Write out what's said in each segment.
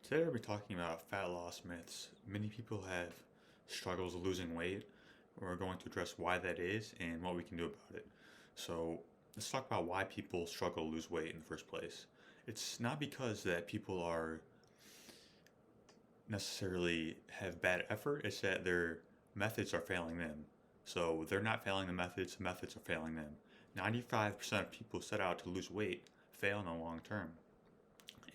Today we'll be talking about fat loss myths. Many people have struggles losing weight. We're going to address why that is and what we can do about it. So let's talk about why people struggle to lose weight in the first place. It's not because that people are necessarily have bad effort, it's that their methods are failing them. So they're not failing the methods are failing them. 95% of people set out to lose weight fail in the long term,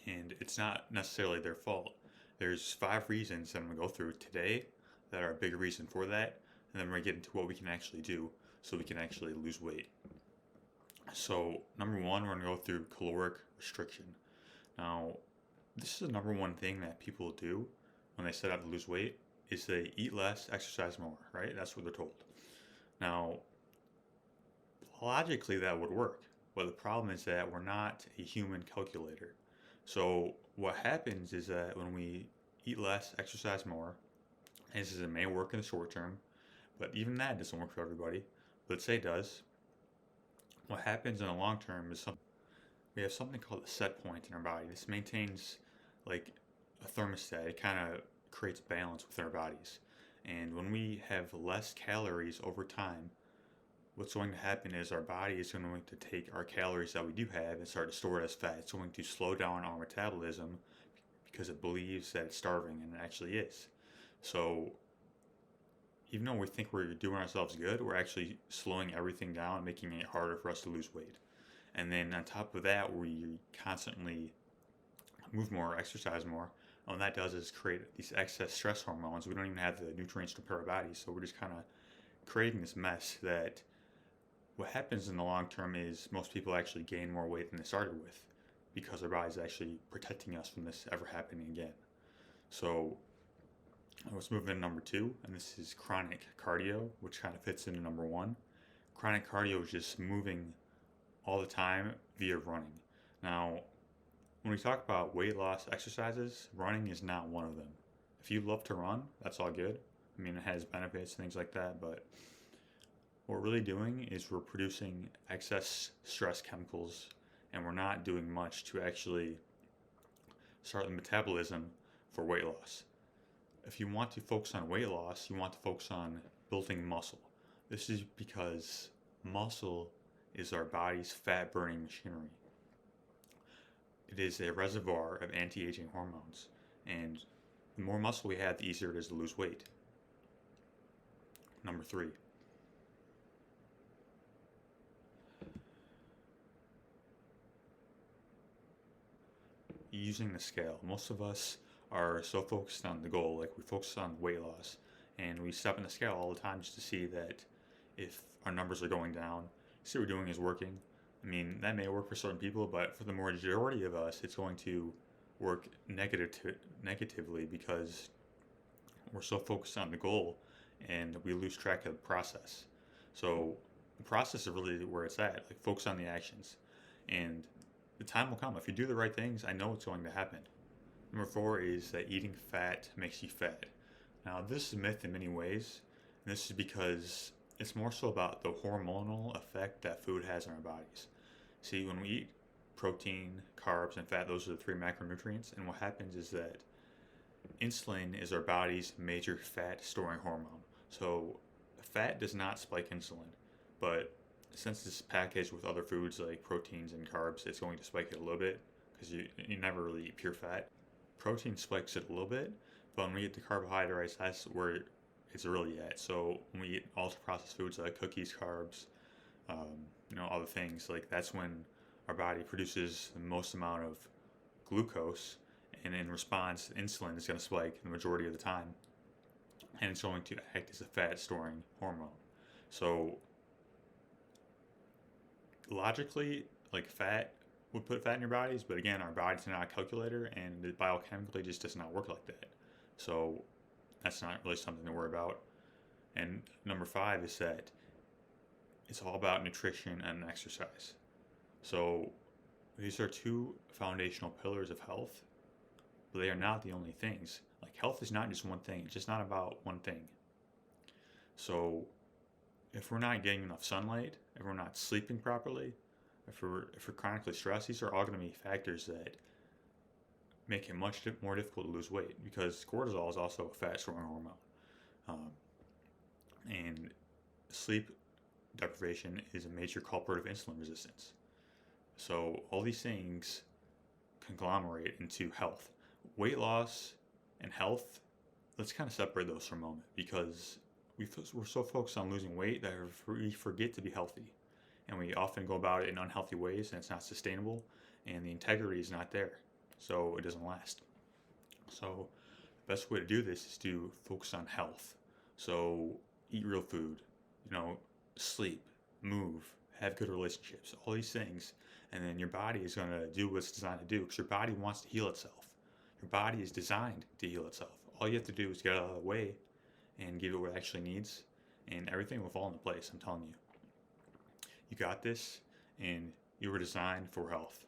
and it's not necessarily their fault. There's 5 reasons that I'm going to go through today that are a big reason for that, and then we're going to get into what we can actually do so we can actually lose weight. So, number one, we're going to go through caloric restriction. Now, this is the number one thing that people do when they set out to lose weight is they eat less, exercise more, right? That's what they're told. Now, logically that would work, but the problem is that we're not a human calculator. So what happens is that when we eat less, exercise more, and this is, it may work in the short term, but even that doesn't work for everybody. Let's say it does. What happens in the long term is we have something called a set point in our body. This maintains like a thermostat. It kind of creates balance within our bodies. And when we have less calories over time, what's going to happen is our body is going to take our calories that we do have and start to store it as fat. It's going to slow down our metabolism because it believes that it's starving, and it actually is. So even though we think we're doing ourselves good, we're actually slowing everything down, making it harder for us to lose weight. And then on top of that, we constantly move more, exercise more. And what that does is create these excess stress hormones. We don't even have the nutrients to repair our bodies, so we're just kind of creating this mess that what happens in the long term is most people actually gain more weight than they started with because our body is actually protecting us from this ever happening again. So let's move into number two, and this is chronic cardio, which kind of fits into number one. Chronic cardio is just moving all the time via running. Now, when we talk about weight loss exercises, running is not one of them. If you love to run, that's all good. I mean, it has benefits and things like that, but what we're really doing is we're producing excess stress chemicals, and we're not doing much to actually start the metabolism for weight loss. If you want to focus on weight loss, you want to focus on building muscle. This is because muscle is our body's fat burning machinery. It is a reservoir of anti aging hormones, and the more muscle we have, the easier it is to lose weight. Number three, using the scale. Most of us are so focused on the goal, like we focus on weight loss, and we step in the scale all the time just to see that if our numbers are going down, see what we're doing is working. I mean, that may work for certain people, but for the majority of us, it's going to work negatively because we're so focused on the goal and we lose track of the process. So the process is really where it's at. Like, focus on the actions, and the time will come. If you do the right things, I know it's going to happen. Number four is that eating fat makes you fat. Now, this is a myth in many ways, and this is because it's more so about the hormonal effect that food has on our bodies. See, when we eat protein, carbs, and fat, those are the 3 macronutrients, and what happens is that insulin is our body's major fat storing hormone. So fat does not spike insulin, but since it's packaged with other foods like proteins and carbs, it's going to spike it a little bit because you never really eat pure fat. Protein spikes it a little bit, but when we get the carbohydrates, that's where it's really at. So when we eat ultra processed foods like cookies, carbs, other things, like that's when our body produces the most amount of glucose, and in response, insulin is going to spike the majority of the time, and it's going to act as a fat storing hormone. So logically, like, fat would put fat in your bodies, but again, our body's not a calculator, and it biochemically just does not work like that. So that's not really something to worry about. And number five is that it's all about nutrition and exercise. So these are two foundational pillars of health, but they are not the only things. Like, health is not just one thing. It's just not about one thing. So if we're not getting enough sunlight, if we're not sleeping properly, if we're chronically stressed, these are all going to be factors that make it much more difficult to lose weight because cortisol is also a fat storing hormone. Um, and sleep deprivation is a major culprit of insulin resistance. So all these things conglomerate into health. Weight loss and health, let's kind of separate those for a moment because we're so focused on losing weight that we forget to be healthy. And we often go about it in unhealthy ways and it's not sustainable and the integrity is not there. So it doesn't last. So the best way to do this is to focus on health. So eat real food, sleep, move, have good relationships, all these things. And then your body is going to do what it's designed to do because your body wants to heal itself. Your body is designed to heal itself. All you have to do is get out of the way and give it what it actually needs, and everything will fall into place. I'm telling you. You got this, and you were designed for health.